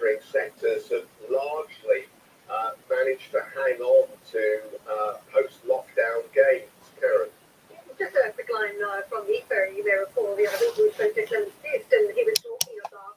manufacturing sectors have largely managed to hang on to post-lockdown gains. Karen? Just a quick line from Ether. You may recall the other week we spoke to Clement Fist, and he was talking about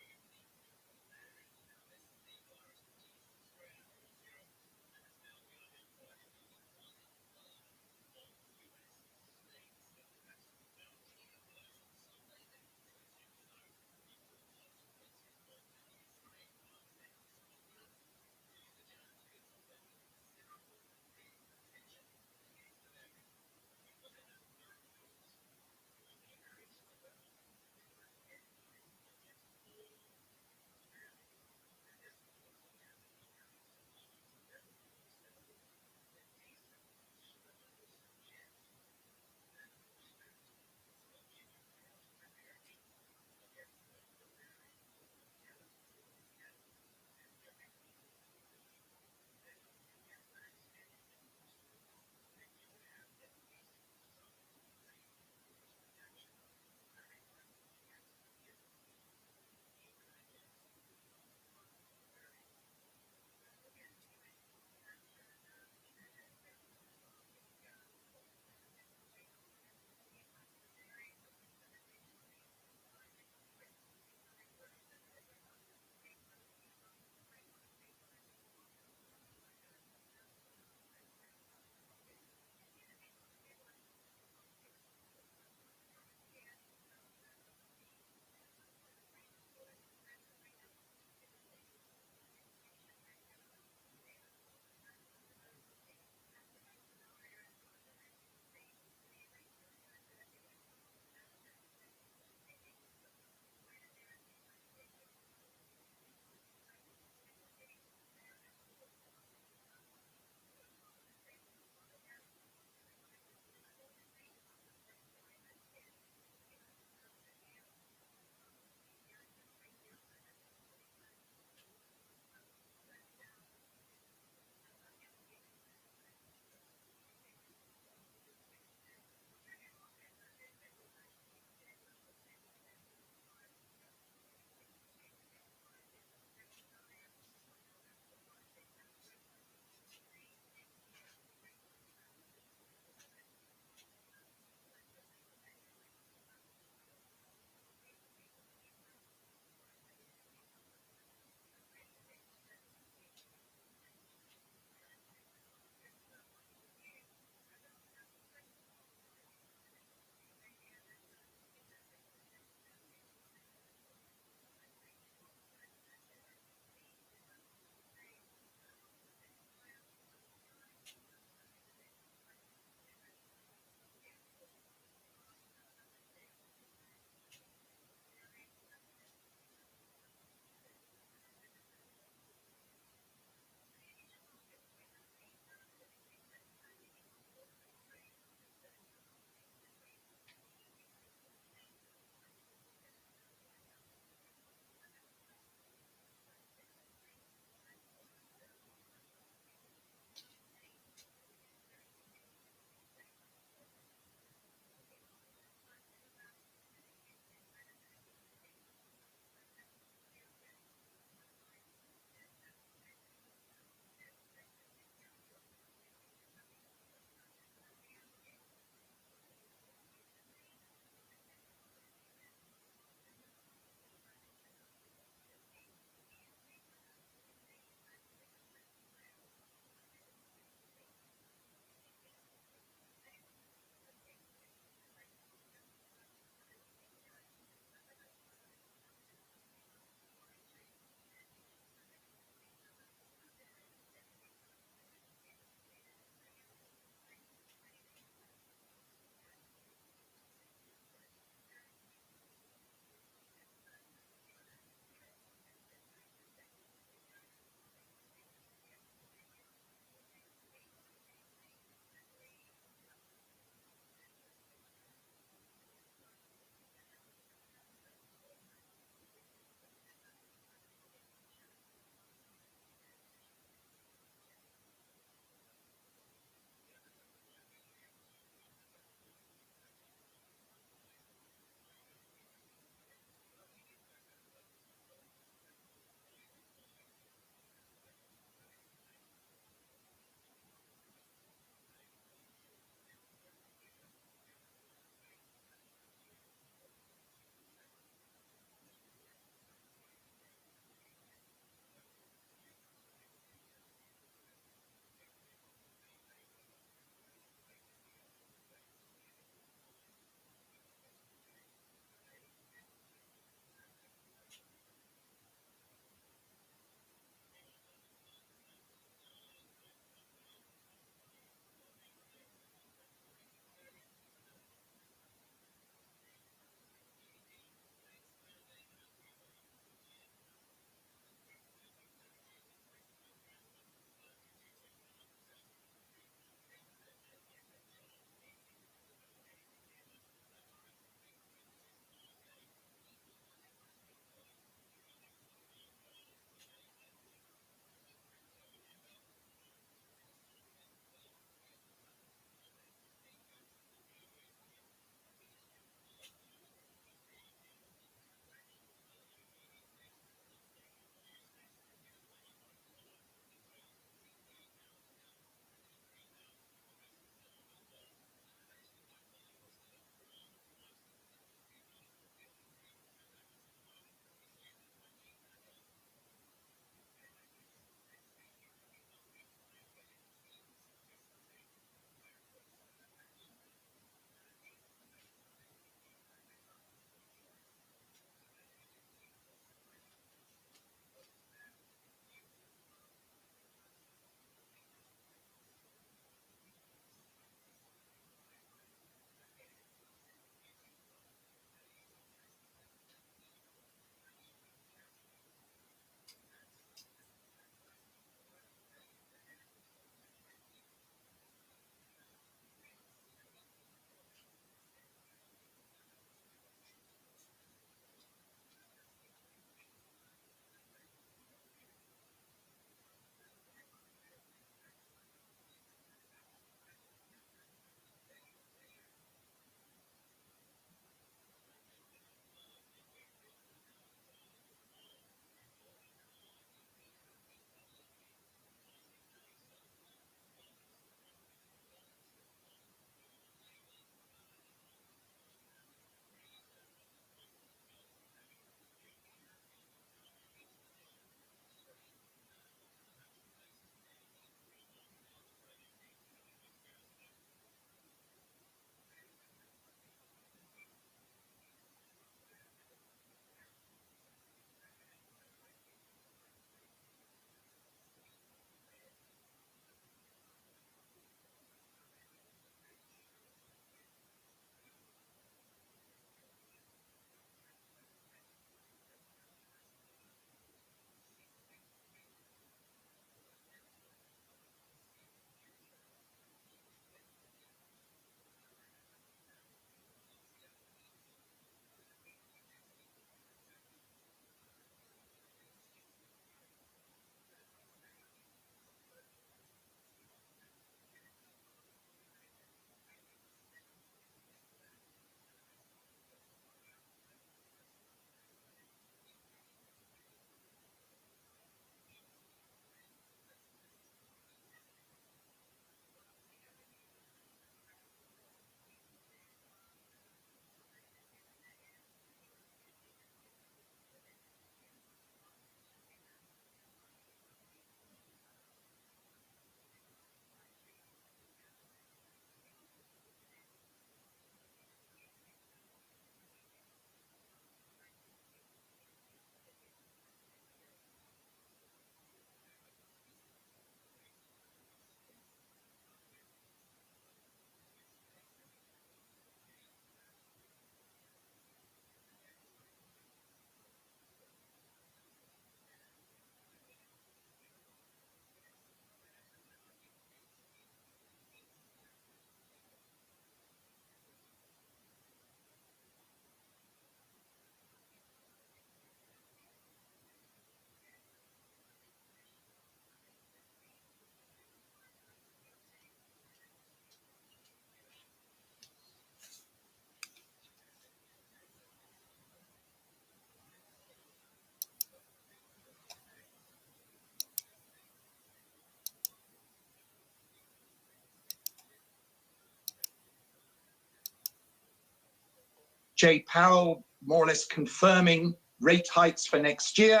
Jay Powell more or less confirming rate hikes for next year,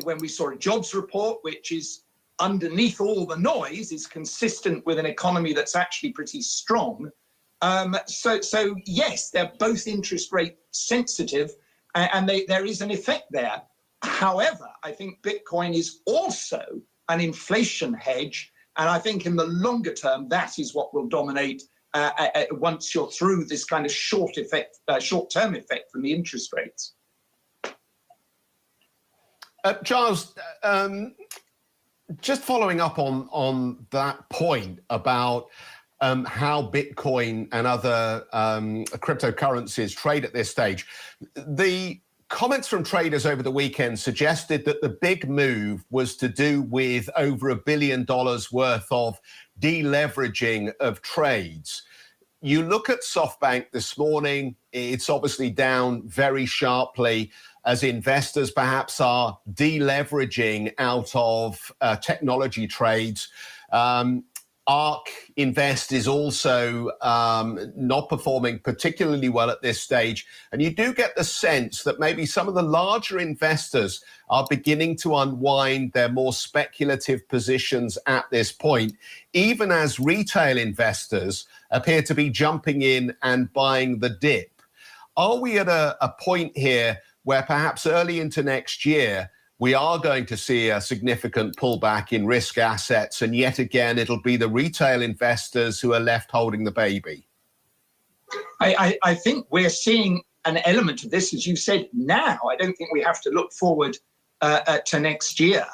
when we saw a jobs report, which is underneath all the noise, is consistent with an economy that's actually pretty strong. So yes, they're both interest rate sensitive, and there is an effect there. However, I think Bitcoin is also an inflation hedge, and I think in the longer term, that is what will dominate once you're through this kind of short-term effect from the interest rates. Giles, just following up on that point about how Bitcoin and other cryptocurrencies trade at this stage, the comments from traders over the weekend suggested that the big move was to do with over $1 billion worth of deleveraging of trades. You look at SoftBank this morning, it's obviously down very sharply as investors perhaps are deleveraging out of technology trades. ARK Invest is also not performing particularly well at this stage. And you do get the sense that maybe some of the larger investors are beginning to unwind their more speculative positions at this point, even as retail investors appear to be jumping in and buying the dip. Are we at a point here where perhaps early into next year, we are going to see a significant pullback in risk assets, and yet again, it'll be the retail investors who are left holding the baby? I think we're seeing an element of this, as you said, now. I don't think we have to look forward to next year.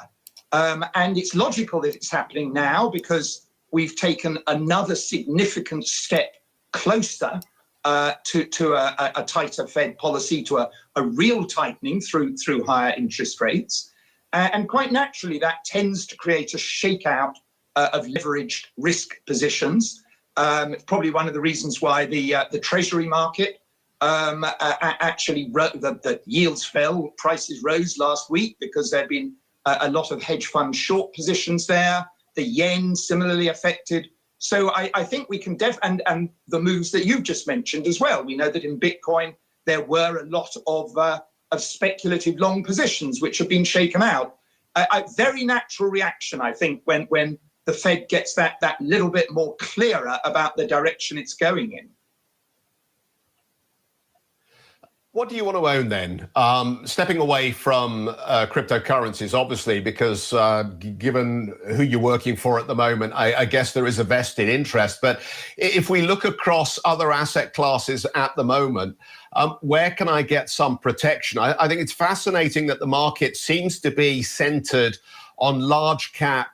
And it's logical that it's happening now because we've taken another significant step closer to a tighter Fed policy, to a real tightening through higher interest rates. And quite naturally, that tends to create a shakeout of leveraged risk positions. It's probably one of the reasons why the Treasury market actually, the yields fell, prices rose last week because there had been a lot of hedge fund short positions there. The yen similarly affected. So I think we can and the moves that you've just mentioned as well. We know that in Bitcoin, there were a lot of speculative long positions which have been shaken out. A very natural reaction, I think, when the Fed gets that little bit more clearer about the direction it's going in. What do you want to own then? Stepping away from cryptocurrencies, obviously, because given who you're working for at the moment, I guess there is a vested interest. But if we look across other asset classes at the moment, where can I get some protection? I think it's fascinating that the market seems to be centered on large cap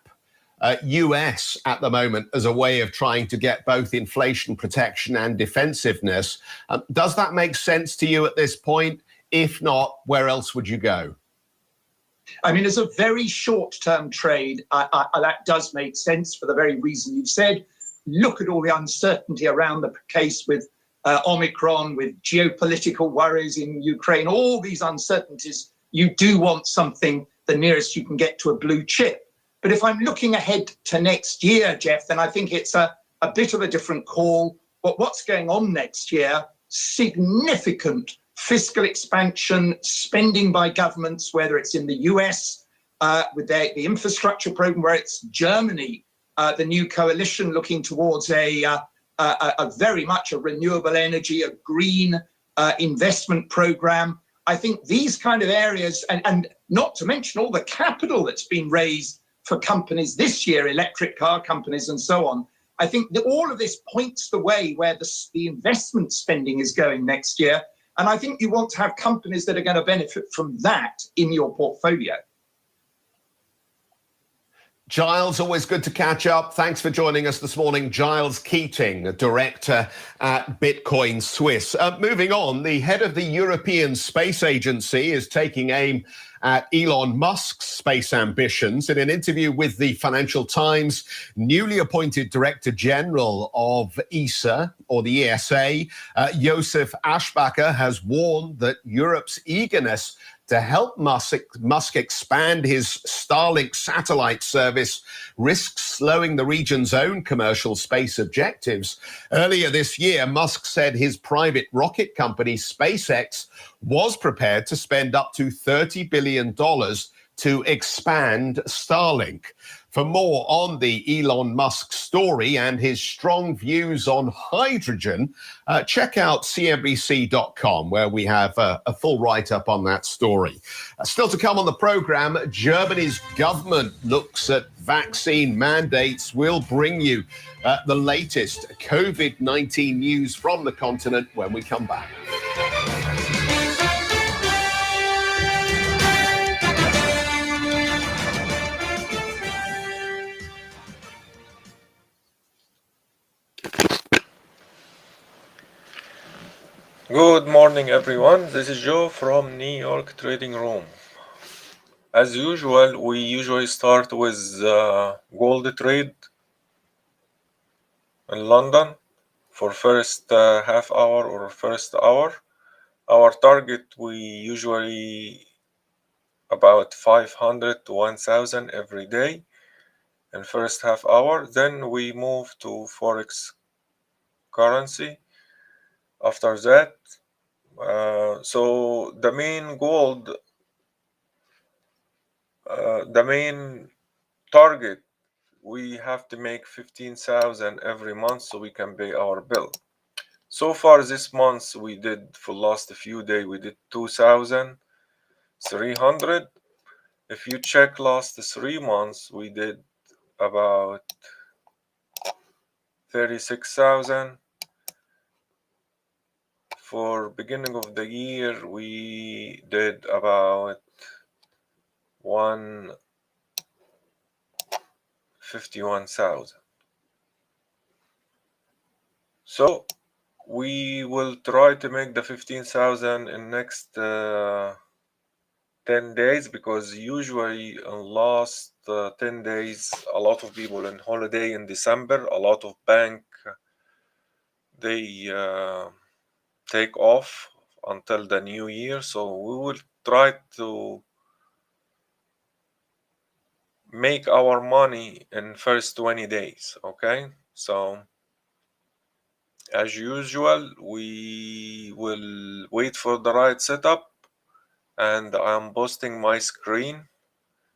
US at the moment as a way of trying to get both inflation protection and defensiveness. Does that make sense to you at this point? If not, where else would you go? I mean, as a very short-term trade, that does make sense for the very reason you've said. Look at all the uncertainty around the case with Omicron, with geopolitical worries in Ukraine, all these uncertainties. You do want something the nearest you can get to a blue chip. But if I'm looking ahead to next year, Jeff, then I think it's a bit of a different call. But what's going on next year? Significant fiscal expansion, spending by governments, whether it's in the US with the infrastructure program, where it's Germany, the new coalition looking towards a very much a renewable energy, a green investment program. I think these kind of areas, and not to mention all the capital that's been raised for companies this year, electric car companies and so on. I think that all of this points the way where the investment spending is going next year. And I think you want to have companies that are going to benefit from that in your portfolio. Giles, always good to catch up. Thanks for joining us this morning. Giles Keating, director at Bitcoin Swiss. Moving on, the head of the European Space Agency is taking aim at Elon Musk's space ambitions. In an interview with the Financial Times, newly appointed Director General of ESA, or the ESA, Josef Aschbacher, has warned that Europe's eagerness to help Musk expand his Starlink satellite service risks slowing the region's own commercial space objectives. Earlier this year, Musk said his private rocket company, SpaceX, was prepared to spend up to $30 billion to expand Starlink. For more on the Elon Musk story and his strong views on hydrogen, check out CNBC.com, where we have a full write-up on that story. Still to come on the program, Germany's government looks at vaccine mandates. We'll bring you the latest COVID-19 news from the continent when we come back. Good morning, everyone. This is Joe from New York Trading Room. As usual, we usually start with gold trade in London for first half hour or first hour. Our target, we usually about 500 to 1,000 every day in first half hour. Then we move to Forex currency. After that, so the main gold, the main target, we have to make 15,000 every month so we can pay our bill. So far this month we did, for last few days we did 2,300. If you check last 3 months, we did about 36,000. For beginning of the year, we did about 151,000. So we will try to make the 15,000 in next 10 days, because usually in last 10 days, a lot of people on holiday in December, a lot of bank, they take off until the new year. So we will try to make our money in first 20 days. Okay, so as usual, we will wait for the right setup, and I'm posting my screen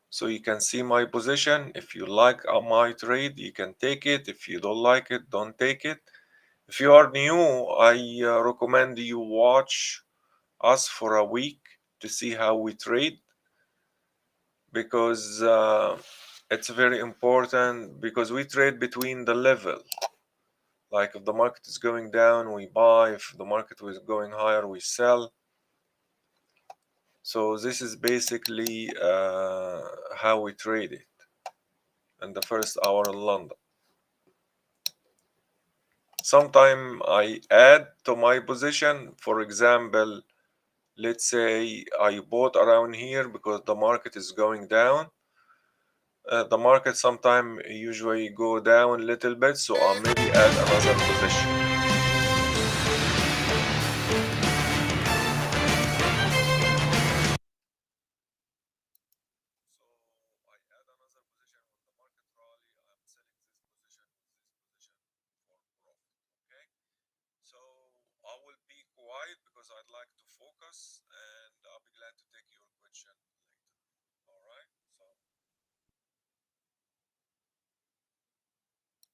so you can see my position. If you like my trade, you can take it. If you don't like it, don't take it. If you are new, I recommend you watch us for a week to see how we trade, because it's very important, because we trade between the level. Like if the market is going down, we buy. If the market is going higher, we sell. So this is basically how we trade it in the first hour in London. Sometimes I add to my position. For example, let's say I bought around here because the market is going down. The market sometimes usually go down a little bit, so I'll maybe add another position. So I will be quiet because I'd like to focus, and I'll be glad to take your question later. All right.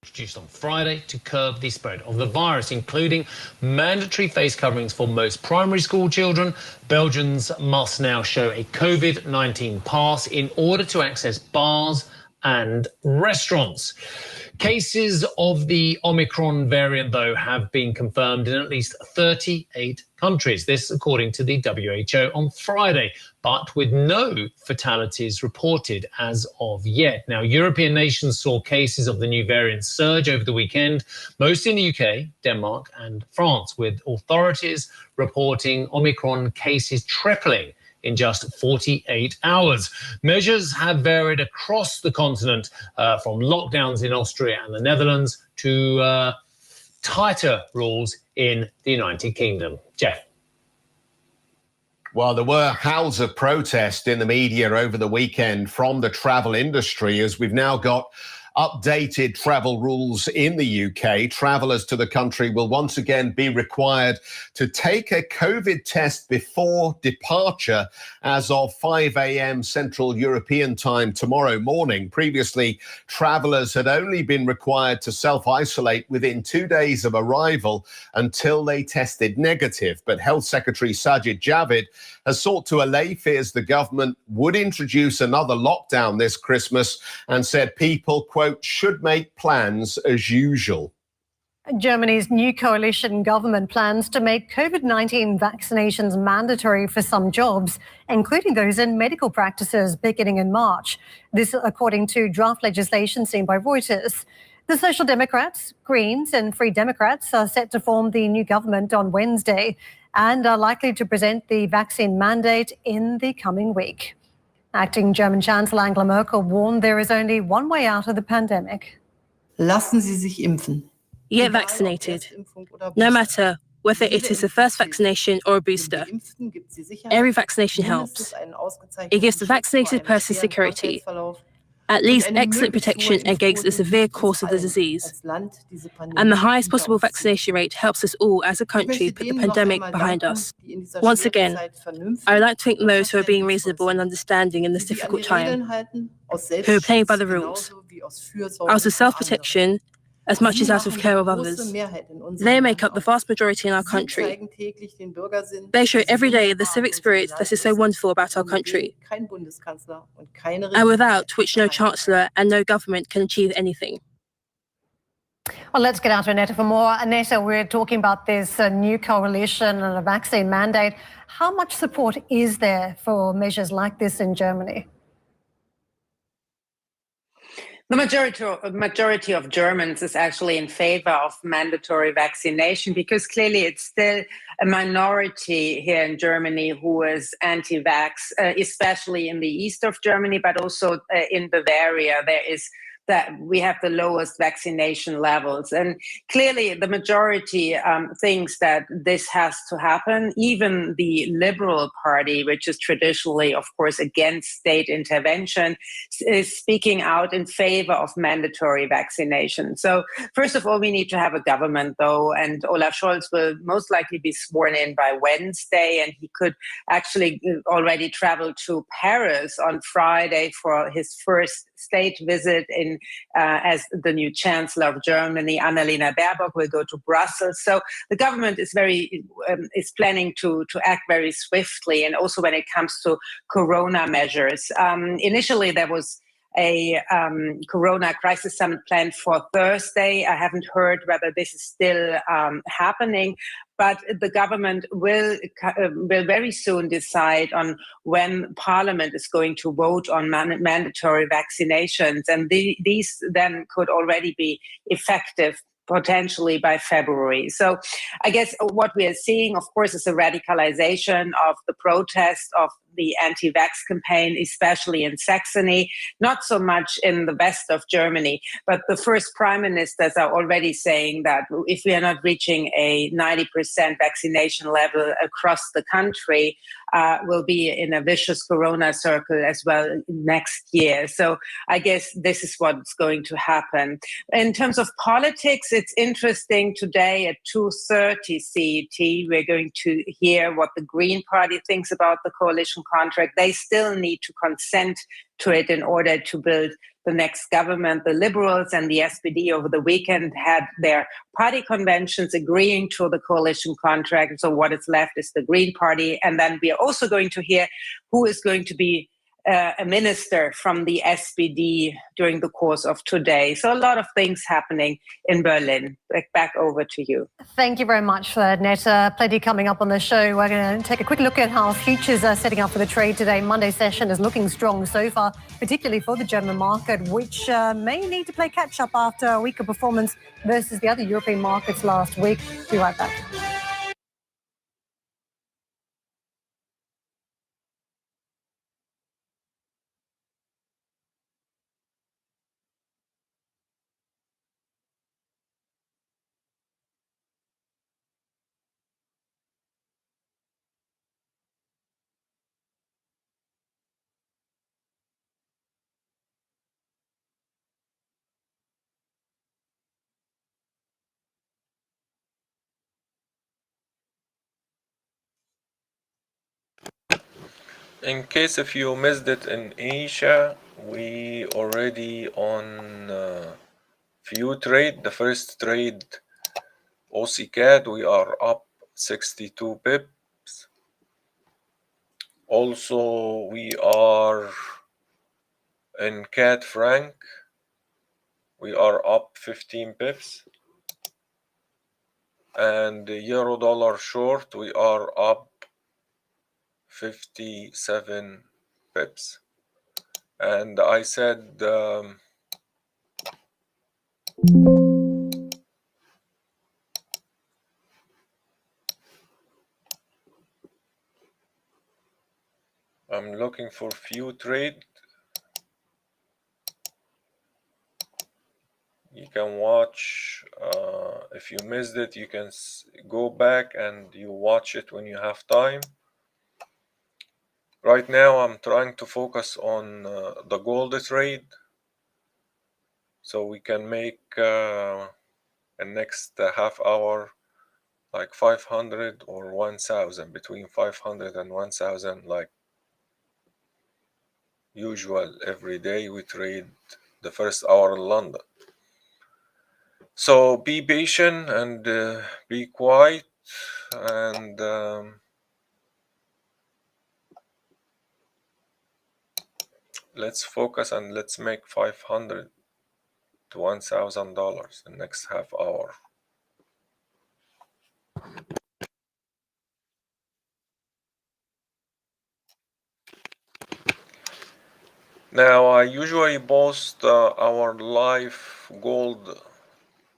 Introduced on Friday to curb the spread of the virus, including mandatory face coverings for most primary school children. Belgians must now show a COVID-19 pass in order to access bars and restaurants. Cases of the Omicron variant, though, have been confirmed in at least 38 countries. This, according to the WHO on Friday, but with no fatalities reported as of yet. Now, European nations saw cases of the new variant surge over the weekend, most in the UK, Denmark, and France, with authorities reporting Omicron cases tripling in just 48 hours. Measures have varied across the continent, from lockdowns in Austria and the Netherlands to tighter rules in the United Kingdom. Jeff. Well, there were howls of protest in the media over the weekend from the travel industry, as we've now got updated travel rules in the UK. Travellers to the country will once again be required to take a COVID test before departure as of 5 a.m. Central European time tomorrow morning. Previously, travellers had only been required to self-isolate within 2 days of arrival until they tested negative. But Health Secretary Sajid Javid has sought to allay fears the government would introduce another lockdown this Christmas and said people, quote, should make plans as usual. Germany's new coalition government plans to make COVID-19 vaccinations mandatory for some jobs, including those in medical practices, beginning in March. This, according to draft legislation seen by Reuters. The Social Democrats, Greens and Free Democrats are set to form the new government on Wednesday and are likely to present the vaccine mandate in the coming week. Acting German Chancellor Angela Merkel warned there is only one way out of the pandemic. Lassen Sie sich impfen. Get vaccinated, no matter whether it is the first vaccination or a booster. Every vaccination helps. It gives the vaccinated person security, at least excellent protection against the severe course of the disease. And the highest possible vaccination rate helps us all as a country put the pandemic behind us. Once again, I would like to thank those who are being reasonable and understanding in this difficult time, who are playing by the rules. Out of self-protection, as much as out of care of others. They make up the vast majority in our country. They show every day the civic spirit that is so wonderful about our country, and without which no chancellor and no government can achieve anything. Well, let's get out to Annetta for more. Annetta, we're talking about this new coalition and a vaccine mandate. How much support is there for measures like this in Germany? The majority of Germans is actually in favor of mandatory vaccination because clearly it's still a minority here in Germany who is anti-vax, especially in the east of Germany, but also in Bavaria. That we have the lowest vaccination levels. And clearly the majority thinks that this has to happen. Even the Liberal Party, which is traditionally, of course, against state intervention, is speaking out in favor of mandatory vaccination. So first of all, we need to have a government, though, and Olaf Scholz will most likely be sworn in by Wednesday, and he could actually already travel to Paris on Friday for his first state visit as the new Chancellor of Germany. Annalena Baerbock will go to Brussels. So the government is planning to act very swiftly, and also when it comes to Corona measures. Initially, there was a Corona crisis summit planned for Thursday. I haven't heard whether this is still happening, but the government will very soon decide on when Parliament is going to vote on mandatory vaccinations, and these then could already be effective potentially by February. So I guess what we are seeing, of course, is a radicalization of the protest of the anti-vax campaign, especially in Saxony, not so much in the west of Germany. But the first prime ministers are already saying that if we are not reaching a 90% vaccination level across the country, we'll be in a vicious Corona circle as well next year. So I guess this is what's going to happen. In terms of politics, it's interesting today at 2:30 CET, we're going to hear what the Green Party thinks about the coalition contract. They still need to consent to it in order to build the next government. The Liberals and the SPD over the weekend had their party conventions agreeing to the coalition contract. So what is left is the Green Party. And then we are also going to hear who is going to be a minister from the SPD during the course of today. So a lot of things happening in Berlin. Back over to you. Thank you very much for that, Netta. Plenty coming up on the show. We're going to take a quick look at how futures are setting up for the trade today. Monday's session is looking strong so far, particularly for the German market, which may need to play catch-up after a weaker performance versus the other European markets last week. Be right back. In case if you missed it in Asia, we already on few trade. The first trade, OCCAD, we are up 62 pips. Also, we are in CAD franc, we are up 15 pips. And the euro dollar short, we are up 57 pips. And I said I'm looking for few trade. You can watch, if you missed it, you can go back and you watch it when you have time. Right now, I'm trying to focus on the gold trade, so we can make the next half hour like 500 or 1000, between 500 and 1000, like usual. Every day we trade the first hour in London. So be patient and be quiet, and let's focus and let's make $500 to $1,000 the next half hour. Now I usually post our live gold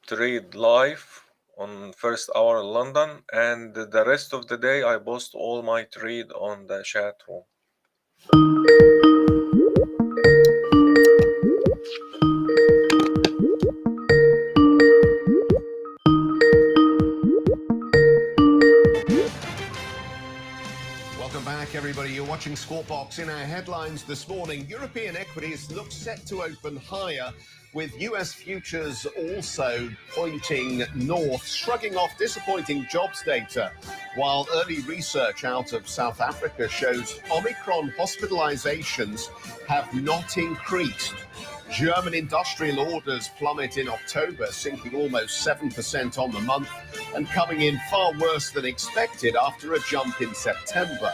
trade live on first hour in London, and the rest of the day I post all my trade on the chat room. Welcome back, everybody. You're watching Squawk Box. In our headlines this morning, European equities look set to open higher, with US futures also pointing north, shrugging off disappointing jobs data, while early research out of South Africa shows Omicron hospitalizations have not increased. German industrial orders plummet in October, sinking almost 7% on the month and coming in far worse than expected after a jump in September.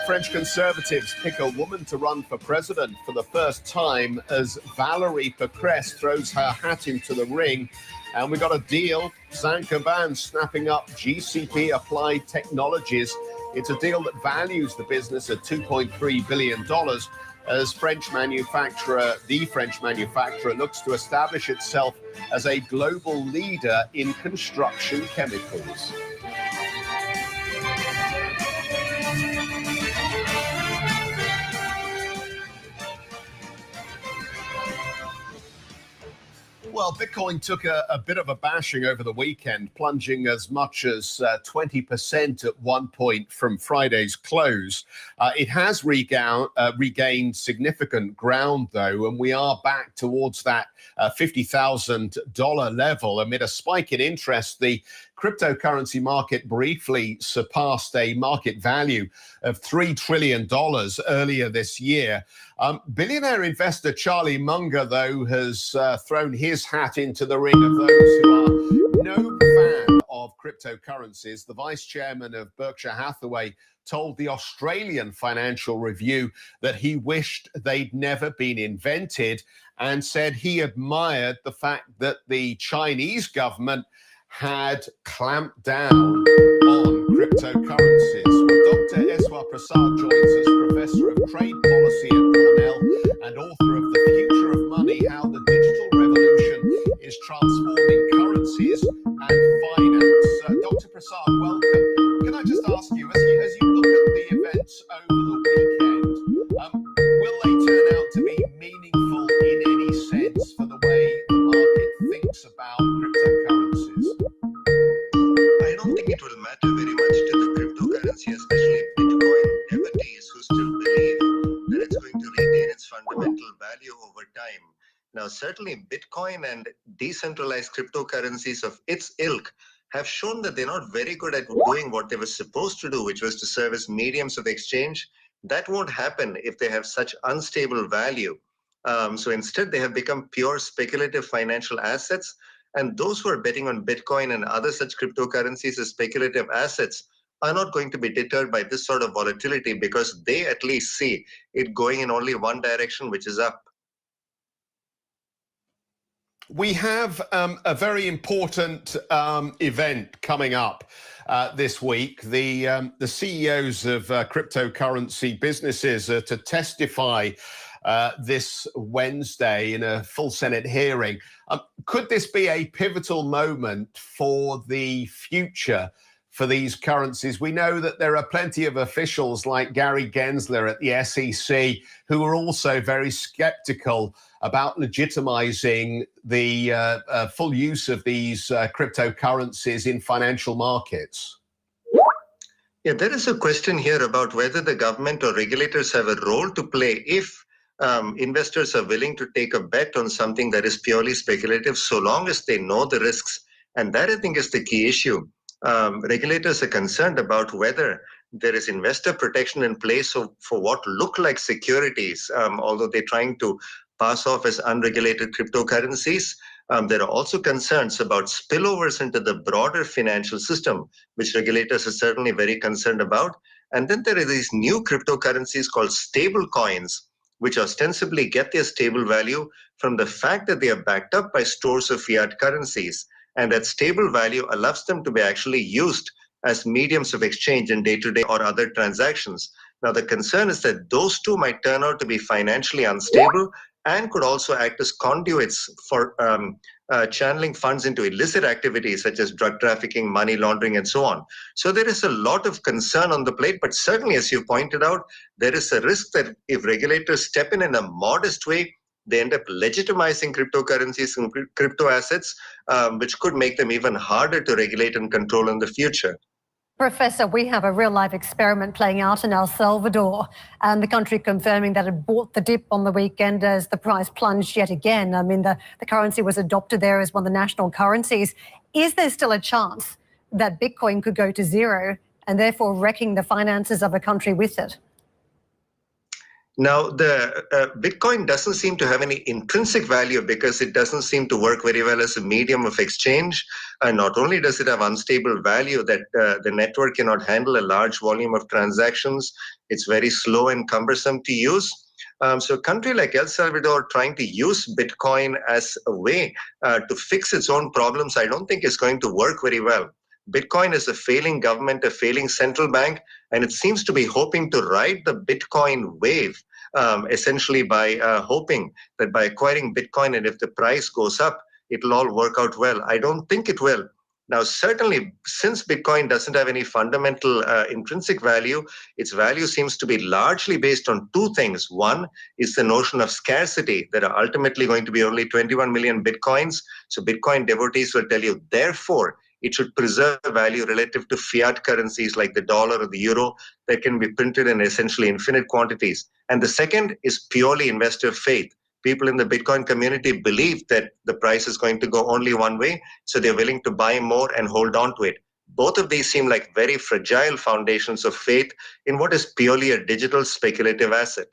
French Conservatives pick a woman to run for president for the first time as Valérie Pécresse throws her hat into the ring. And we got a deal, Saint-Gobain snapping up GCP Applied Technologies. It's a deal that values the business at $2.3 billion as the French manufacturer looks to establish itself as a global leader in construction chemicals. Well, Bitcoin took a bit of a bashing over the weekend, plunging as much as 20% at one point from Friday's close. It has regained significant ground, though, and we are back towards that $50,000 level. Amid a spike in interest, the cryptocurrency market briefly surpassed a market value of $3 trillion earlier this year. Billionaire investor Charlie Munger, though, has thrown his hat into the ring of those who are no fan of cryptocurrencies. The vice chairman of Berkshire Hathaway told the Australian Financial Review that he wished they'd never been invented, and said he admired the fact that the Chinese government had clamped down on cryptocurrencies. Well, Dr. Eswar Prasad joins us, professor of trade policy at Cornell and author of The Future of Money, How the Digital Revolution is Transforming Currencies and Finance. Dr. Prasad, welcome. Can I just ask you, as you look at the events over the weekend, will they turn out to be meaningful in any sense for the way the market thinks about cryptocurrencies? I don't think it will matter very much to the cryptocurrency, especially Bitcoin devotees who still believe that it's going to retain its fundamental value over time. Now, certainly Bitcoin and decentralized cryptocurrencies of its ilk have shown that they're not very good at doing what they were supposed to do, which was to serve as mediums of exchange That won't happen if they have such unstable value. So instead, they have become pure speculative financial assets. And those who are betting on Bitcoin and other such cryptocurrencies as speculative assets are not going to be deterred by this sort of volatility because they at least see it going in only one direction, which is up. We have a very important event coming up this week. The CEOs of cryptocurrency businesses are to testify this Wednesday in a full Senate hearing. Could this be a pivotal moment for the future for these currencies? We know that there are plenty of officials like Gary Gensler at the SEC who are also very skeptical about legitimizing the full use of these cryptocurrencies in financial markets. Yeah, there is a question here about whether the government or regulators have a role to play if investors are willing to take a bet on something that is purely speculative, so long as they know the risks. And that, I think, is the key issue. Regulators are concerned about whether there is investor protection in place for what look like securities, although they're trying to pass off as unregulated cryptocurrencies. There are also concerns about spillovers into the broader financial system, which regulators are certainly very concerned about. And then there are these new cryptocurrencies called stable coins, which ostensibly get their stable value from the fact that they are backed up by stores of fiat currencies. And that stable value allows them to be actually used as mediums of exchange in day-to-day or other transactions. Now, the concern is that those two might turn out to be financially unstable and could also act as conduits for channeling funds into illicit activities such as drug trafficking, money laundering, and so on. So there is a lot of concern on the plate, but certainly, as you pointed out, there is a risk that if regulators step in a modest way, they end up legitimizing cryptocurrencies and crypto assets, which could make them even harder to regulate and control in the future. Professor, we have a real-life experiment playing out in El Salvador, and the country confirming that it bought the dip on the weekend as the price plunged yet again. I mean, the currency was adopted there as one of the national currencies. Is there still a chance that Bitcoin could go to zero and therefore wrecking the finances of a country with it? Now, the Bitcoin doesn't seem to have any intrinsic value because it doesn't seem to work very well as a medium of exchange. And not only does it have unstable value that the network cannot handle a large volume of transactions, it's very slow and cumbersome to use. So a country like El Salvador trying to use Bitcoin as a way to fix its own problems, I don't think is going to work very well. Bitcoin is a failing government, a failing central bank, and it seems to be hoping to ride the Bitcoin wave, essentially by hoping that by acquiring Bitcoin and if the price goes up, it'll all work out well. I don't think it will. Now, certainly, since Bitcoin doesn't have any fundamental intrinsic value, its value seems to be largely based on two things. One is the notion of scarcity. There are ultimately going to be only 21 million Bitcoins. So Bitcoin devotees will tell you, therefore, it should preserve value relative to fiat currencies like the dollar or the euro that can be printed in essentially infinite quantities. And the second is purely investor faith. People in the Bitcoin community believe that the price is going to go only one way, so they're willing to buy more and hold on to it. Both of these seem like very fragile foundations of faith in what is purely a digital speculative asset.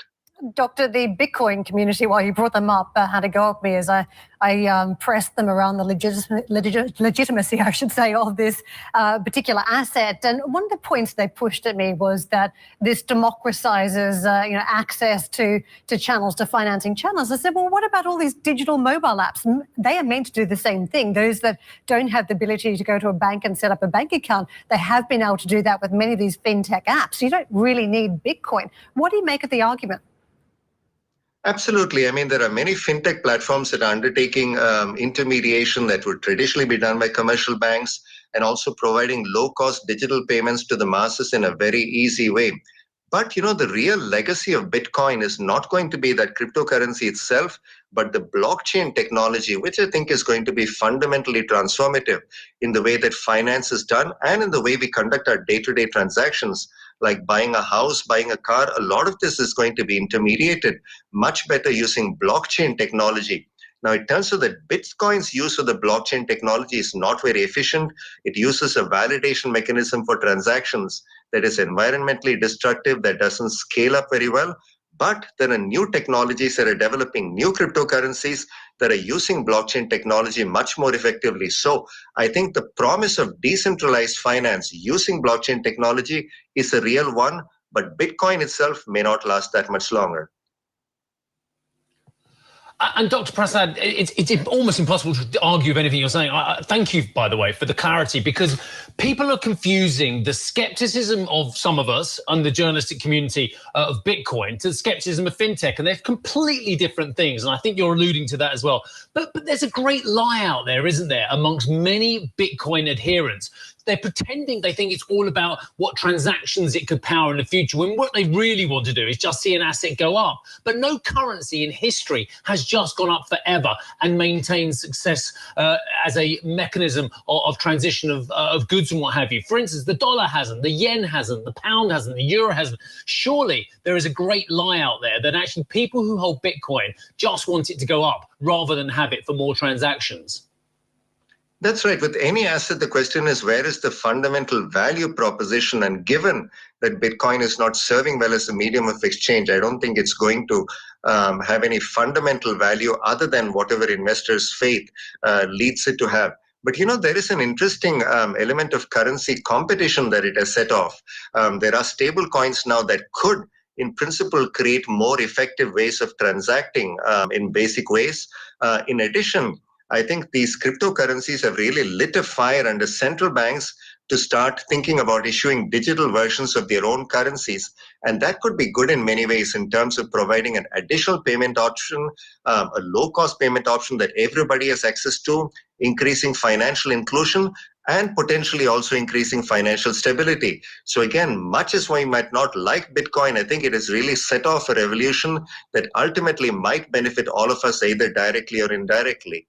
Doctor, the Bitcoin community, while you brought them up, had a go at me as I pressed them around the legitimacy, I should say, of this particular asset. And one of the points they pushed at me was that this democratizes, access to channels, to financing channels. I said, well, what about all these digital mobile apps? They are meant to do the same thing. Those that don't have the ability to go to a bank and set up a bank account, they have been able to do that with many of these fintech apps. You don't really need Bitcoin. What do you make of the argument? Absolutely. I mean, there are many fintech platforms that are undertaking intermediation that would traditionally be done by commercial banks and also providing low-cost digital payments to the masses in a very easy way. But, the real legacy of Bitcoin is not going to be that cryptocurrency itself, but the blockchain technology, which I think is going to be fundamentally transformative in the way that finance is done and in the way we conduct our day-to-day transactions, like buying a house, buying a car. A lot of this is going to be intermediated much better using blockchain technology. Now, it turns out that Bitcoin's use of the blockchain technology is not very efficient. It uses a validation mechanism for transactions that is environmentally destructive, that doesn't scale up very well. But there are new technologies that are developing, new cryptocurrencies that are using blockchain technology much more effectively. So I think the promise of decentralized finance using blockchain technology is a real one, but Bitcoin itself may not last that much longer. And Dr. Prasad, it's almost impossible to argue with anything you're saying. Thank you, by the way, for the clarity, because people are confusing the skepticism of some of us and the journalistic community of Bitcoin to the skepticism of fintech, and they're completely different things. And I think you're alluding to that as well. But there's a great lie out there, isn't there, amongst many Bitcoin adherents. They're pretending they think it's all about what transactions it could power in the future, when what they really want to do is just see an asset go up. But no currency in history has just gone up forever and maintained success as a mechanism of transition of goods and what have you. For instance, the dollar hasn't, the yen hasn't, the pound hasn't, the euro hasn't. Surely there is a great lie out there that actually people who hold Bitcoin just want it to go up rather than have it for more transactions. That's right. With any asset, the question is, where is the fundamental value proposition? And given that Bitcoin is not serving well as a medium of exchange, I don't think it's going to have any fundamental value other than whatever investors' faith leads it to have. But, you know, there is an interesting element of currency competition that it has set off. There are stable coins now that could, in principle, create more effective ways of transacting in basic ways. In addition, I think these cryptocurrencies have really lit a fire under central banks to start thinking about issuing digital versions of their own currencies. And that could be good in many ways in terms of providing an additional payment option, a low-cost payment option that everybody has access to, increasing financial inclusion, and potentially also increasing financial stability. So again, much as we might not like Bitcoin, I think it has really set off a revolution that ultimately might benefit all of us either directly or indirectly.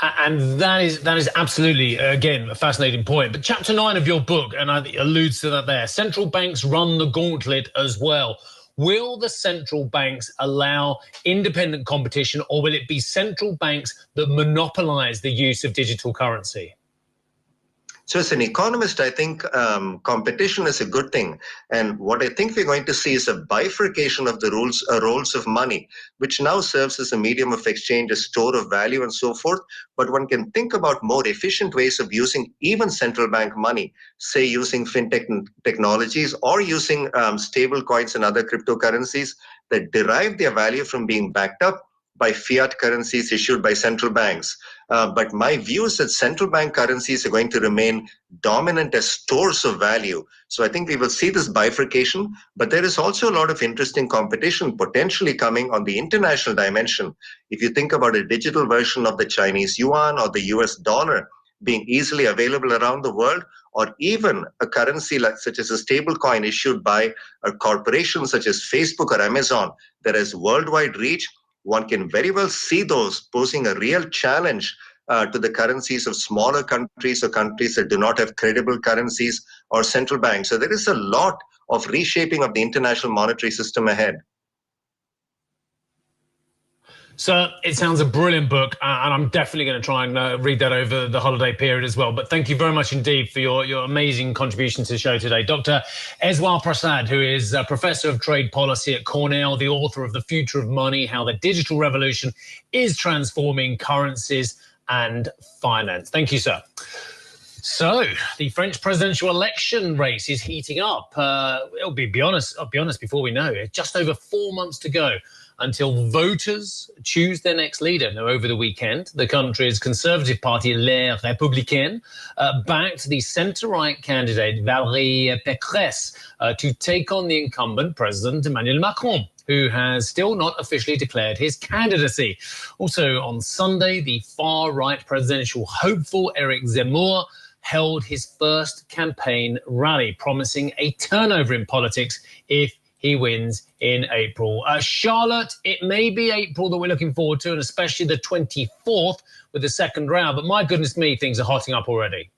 And that is absolutely, again, a fascinating point. But chapter 9 of your book, and I alludes to that there, central banks run the gauntlet as well. Will the central banks allow independent competition, or will it be central banks that monopolize the use of digital currency? So as an economist, I think competition is a good thing. And what I think we're going to see is a bifurcation of the roles of money, which now serves as a medium of exchange, a store of value and so forth. But one can think about more efficient ways of using even central bank money, say using fintech technologies or using stable coins and other cryptocurrencies that derive their value from being backed up by fiat currencies issued by central banks. But my view is that central bank currencies are going to remain dominant as stores of value. So I think we will see this bifurcation, but there is also a lot of interesting competition potentially coming on the international dimension. If you think about a digital version of the Chinese yuan or the US dollar being easily available around the world, or even a currency such as a stable coin issued by a corporation such as Facebook or Amazon that has worldwide reach, one can very well see those posing a real challenge to the currencies of smaller countries or countries that do not have credible currencies or central banks. So there is a lot of reshaping of the international monetary system ahead. So it sounds a brilliant book, and I'm definitely going to try and read that over the holiday period as well. But thank you very much indeed for your amazing contribution to the show today. Dr. XAUUSD Prasad, who is a professor of trade policy at Cornell, the author of The Future of Money, How the Digital Revolution is Transforming Currencies and Finance. Thank you, sir. So the French presidential election race is heating up. I'll be honest before we know it, just over 4 months to go until voters choose their next leader. Now, over the weekend, the country's Conservative Party, Les Républicains, backed the centre-right candidate Valérie Pécresse to take on the incumbent President Emmanuel Macron, who has still not officially declared his candidacy. Also on Sunday, the far-right presidential hopeful Eric Zemmour held his first campaign rally, promising a turnover in politics if he wins in April. Charlotte, it may be April that we're looking forward to, and especially the 24th with the second round. But my goodness me, things are hotting up already.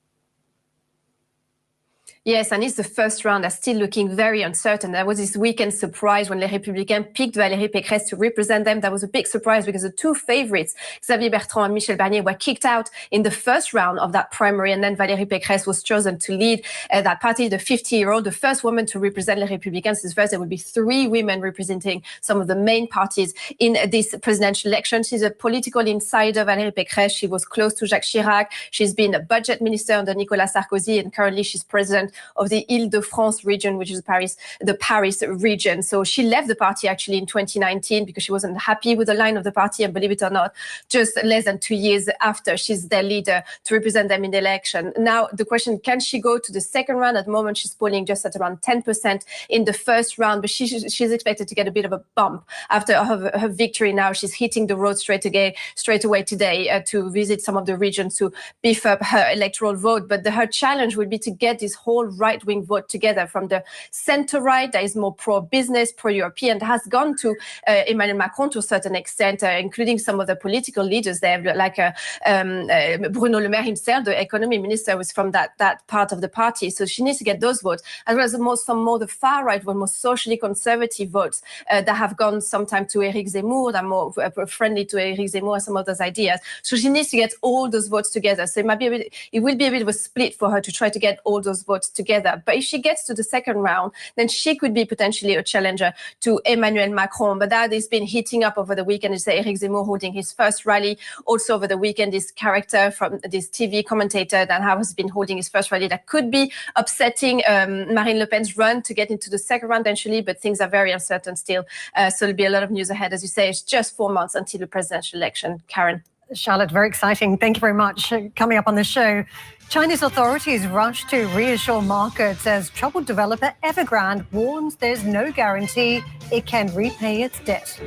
Yes, and it's the first round that's still looking very uncertain. There was this weekend surprise when Les Républicains picked Valérie Pécresse to represent them. That was a big surprise because the two favorites, Xavier Bertrand and Michel Barnier, were kicked out in the first round of that primary, and then Valérie Pécresse was chosen to lead that party, the 50-year-old, the first woman to represent Les Républicains. Since first, there would be 3 women representing some of the main parties in this presidential election. She's a political insider, Valérie Pécresse. She was close to Jacques Chirac. She's been a budget minister under Nicolas Sarkozy, and currently she's president of the Île-de-France region, which is the Paris region. So she left the party actually in 2019 because she wasn't happy with the line of the party, and believe it or not, just less than 2 years after, she's their leader to represent them in the election. Now, the question, can she go to the second round? At the moment, she's polling just at around 10% in the first round, but she's expected to get a bit of a bump after her victory. Now she's hitting the road straight away today to visit some of the regions to beef up her electoral vote. But her challenge would be to get this whole right-wing vote together from the center-right that is more pro-business, pro-European, that has gone to Emmanuel Macron to a certain extent, including some of the political leaders there, like Bruno Le Maire himself, the economy minister, was from that part of the party. So she needs to get those votes, as well as some more the far-right, more socially conservative votes that have gone sometimes to Éric Zemmour, that are more friendly to Éric Zemmour and some of those ideas. So she needs to get all those votes together. So it will be a bit of a split for her to try to get all those votes together. But if she gets to the second round, then she could be potentially a challenger to Emmanuel Macron. But that has been heating up over the weekend. It's Éric Zemmour holding his first rally. Also over the weekend, this character from this TV commentator that has been holding his first rally that could be upsetting Marine Le Pen's run to get into the second round eventually. But things are very uncertain still. So there'll be a lot of news ahead. As you say, it's just 4 months until the presidential election. Karen. Charlotte, very exciting. Thank you very much. Coming up on the show, Chinese authorities rush to reassure markets as troubled developer Evergrande warns there's no guarantee it can repay its debt.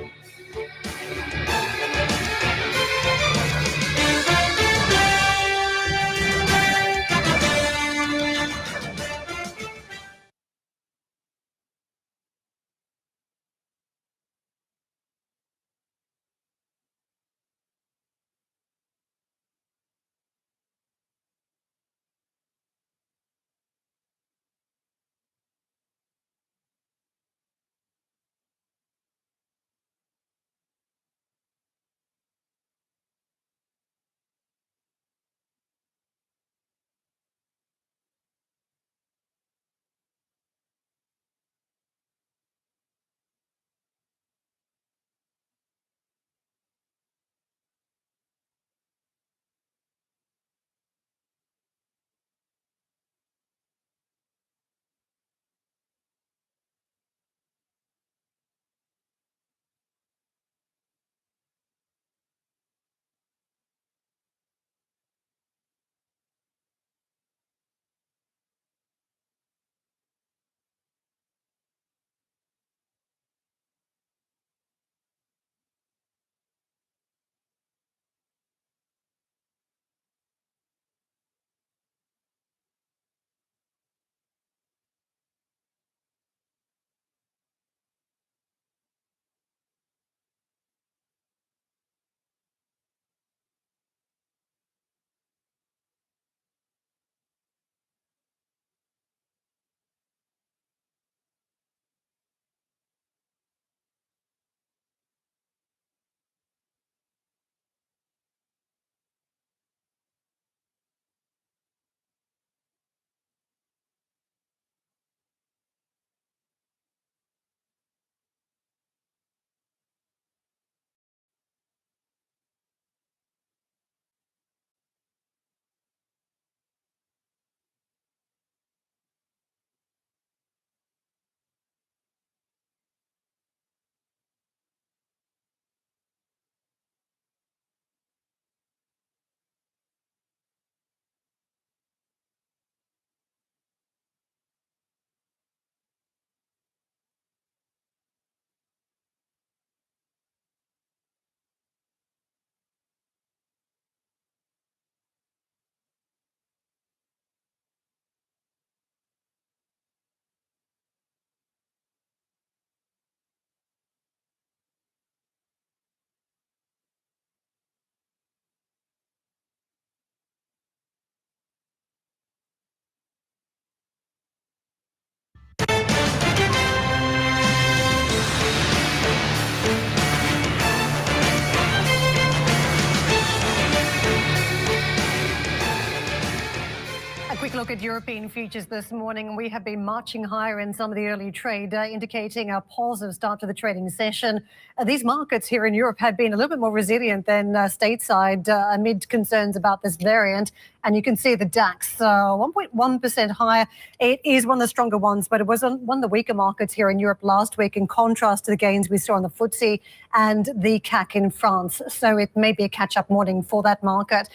Quick look at European futures this morning. We have been marching higher in some of the early trade, indicating a positive start to the trading session. These markets here in Europe have been a little bit more resilient than stateside amid concerns about this variant. And you can see the DAX 1.1% higher. It is one of the stronger ones, but it was one of the weaker markets here in Europe last week, in contrast to the gains we saw on the FTSE and the CAC in France. So it may be a catch-up morning for that market.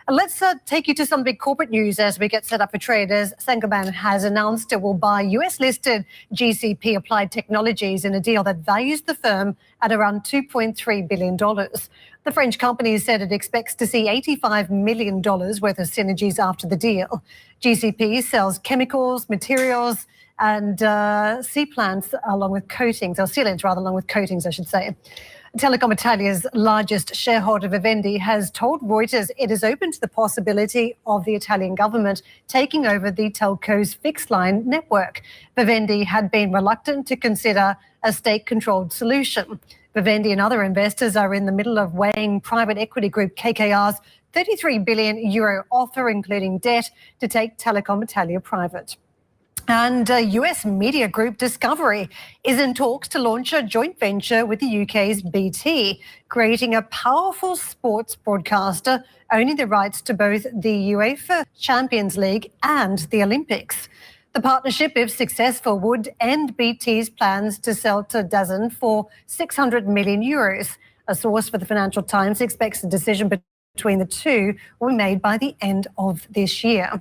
Let's take you to some big corporate news as we get set up for traders. Saint-Gobain has announced it will buy US-listed GCP Applied Technologies in a deal that values the firm at around $2.3 billion. The French company said it expects to see $85 million worth of synergies after the deal. GCP sells chemicals, materials, and sealants along with coatings, or sealants rather, along with coatings, I should say. Telecom Italia's largest shareholder, Vivendi, has told Reuters it is open to the possibility of the Italian government taking over the telco's fixed line network. Vivendi had been reluctant to consider a state-controlled solution. Vivendi and other investors are in the middle of weighing private equity group KKR's €33 billion offer, including debt, to take Telecom Italia private. And US media group Discovery is in talks to launch a joint venture with the UK's BT, creating a powerful sports broadcaster owning the rights to both the UEFA Champions League and the Olympics. The partnership, if successful, would end BT's plans to sell to DAZN for €600 million. A source for the Financial Times expects the decision between the two will be made by the end of this year.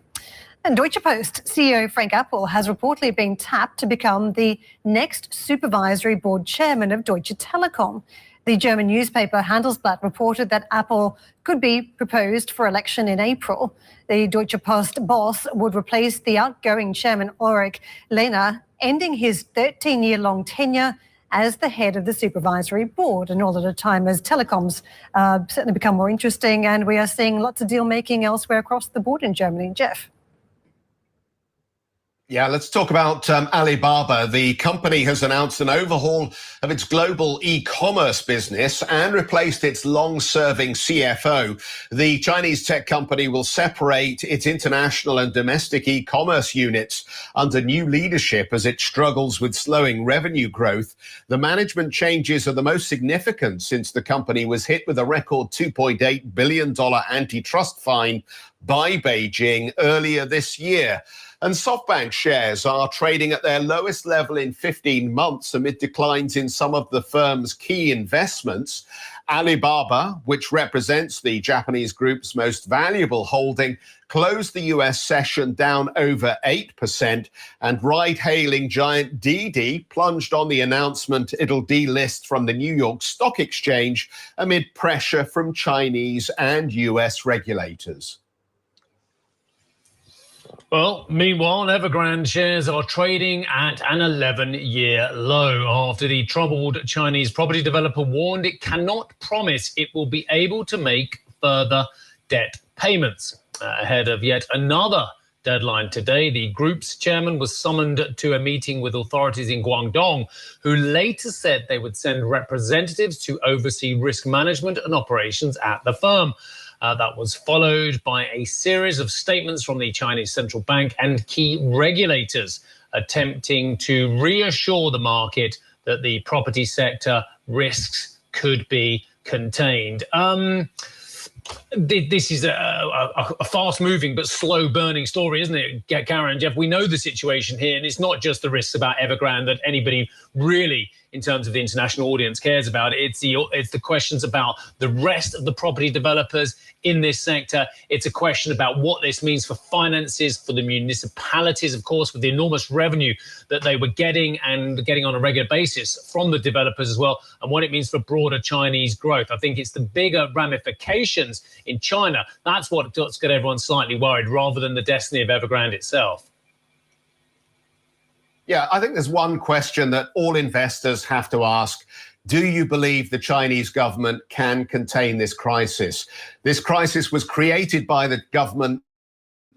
And Deutsche Post CEO Frank Appel has reportedly been tapped to become the next supervisory board chairman of Deutsche Telekom. The German newspaper Handelsblatt reported that Appel could be proposed for election in April. The Deutsche Post boss would replace the outgoing chairman Ulrich Lehner, ending his 13-year-long tenure as the head of the supervisory board, and all at a time as telecoms certainly become more interesting, and we are seeing lots of deal making elsewhere across the board in Germany. Jeff. Yeah, let's talk about Alibaba. The company has announced an overhaul of its global e-commerce business and replaced its long-serving CFO. The Chinese tech company will separate its international and domestic e-commerce units under new leadership as it struggles with slowing revenue growth. The management changes are the most significant since the company was hit with a record $2.8 billion antitrust fine by Beijing earlier this year. And SoftBank shares are trading at their lowest level in 15 months amid declines in some of the firm's key investments. Alibaba, which represents the Japanese group's most valuable holding, closed the US session down over 8%, and ride-hailing giant Didi plunged on the announcement it'll delist from the New York Stock Exchange amid pressure from Chinese and US regulators. Well, meanwhile, Evergrande shares are trading at an 11-year low after the troubled Chinese property developer warned it cannot promise it will be able to make further debt payments. Ahead of yet another deadline today, the group's chairman was summoned to a meeting with authorities in Guangdong, who later said they would send representatives to oversee risk management and operations at the firm. That was followed by a series of statements from the Chinese central bank and key regulators attempting to reassure the market that the property sector risks could be contained. This is a fast-moving but slow-burning story, isn't it, Karen and Jeff? We know the situation here, and it's not just the risks about Evergrande that anybody really, in terms of the international audience, cares about. It's the questions about the rest of the property developers in this sector. It's a question about what this means for finances, for the municipalities, of course, with the enormous revenue that they were getting on a regular basis from the developers as well, and what it means for broader Chinese growth. I think it's the bigger ramifications in China. That's what's got everyone slightly worried, rather than the destiny of Evergrande itself. Yeah, I think there's one question that all investors have to ask. Do you believe the Chinese government can contain this crisis? This crisis was created by the government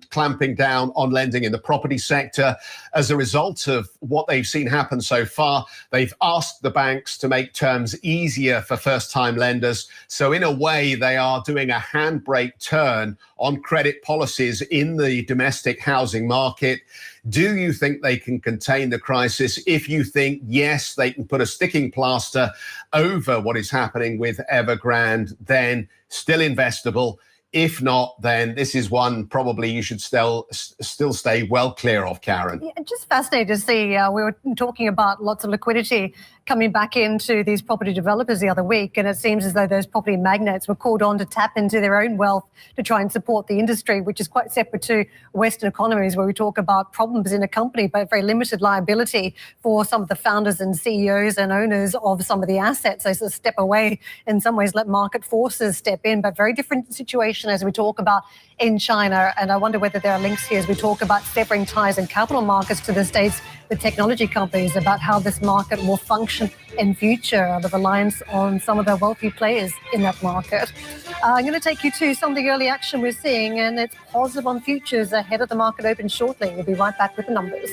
clamping down on lending in the property sector. As a result of what they've seen happen so far, they've asked the banks to make terms easier for first-time lenders. So in a way, they are doing a handbrake turn on credit policies in the domestic housing market. Do you think they can contain the crisis? If you think, yes, they can put a sticking plaster over what is happening with Evergrande, then still investable. If not, then this is one probably you should still stay well clear of, Karen. Yeah, just fascinated to see. We were talking about lots of liquidity coming back into these property developers the other week, and it seems as though those property magnates were called on to tap into their own wealth to try and support the industry, which is quite separate to Western economies, where we talk about problems in a company but very limited liability for some of the founders and CEOs and owners of some of the assets. They sort of step away, in some ways let market forces step in, but very different situation as we talk about in China. And I wonder whether there are links here as we talk about severing ties in capital markets to the States with technology companies, about how this market will function in future, the reliance on some of the wealthy players in that market. I'm going to take you to some of the early action we're seeing, and it's positive on futures ahead of the market open shortly. We'll be right back with the numbers.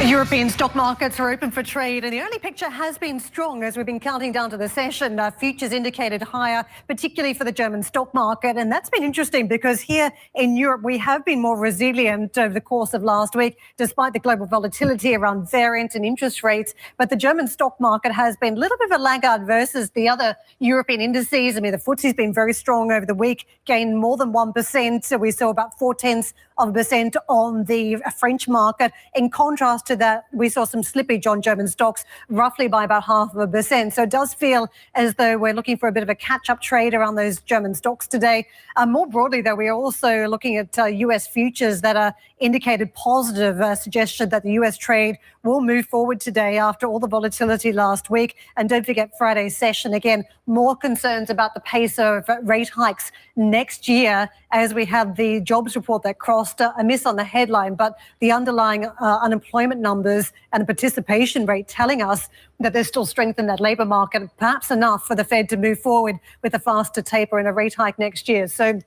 European stock markets are open for trade, and the early picture has been strong as we've been counting down to the session. Futures indicated higher, particularly for the German stock market, and that's been interesting because here in Europe we have been more resilient over the course of last week, despite the global volatility around variant and interest rates. But the German stock market has been a little bit of a laggard versus the other European indices. I mean, the FTSE's been very strong over the week, gained more than 1%. So we saw about 0.4 0.25% on the French market. In contrast to that, we saw some slippage on German stocks, roughly by about 0.5%. So it does feel as though we're looking for a bit of a catch-up trade around those German stocks today. More broadly, though, we are also looking at US futures that are indicated positive, suggestion that the US trade will move forward today after all the volatility last week. And don't forget Friday's session. Again, more concerns about the pace of rate hikes next year as we have the jobs report that crossed a miss on the headline, but the underlying unemployment numbers and the participation rate telling us that there's still strength in that labour market, perhaps enough for the Fed to move forward with a faster taper and a rate hike next year. So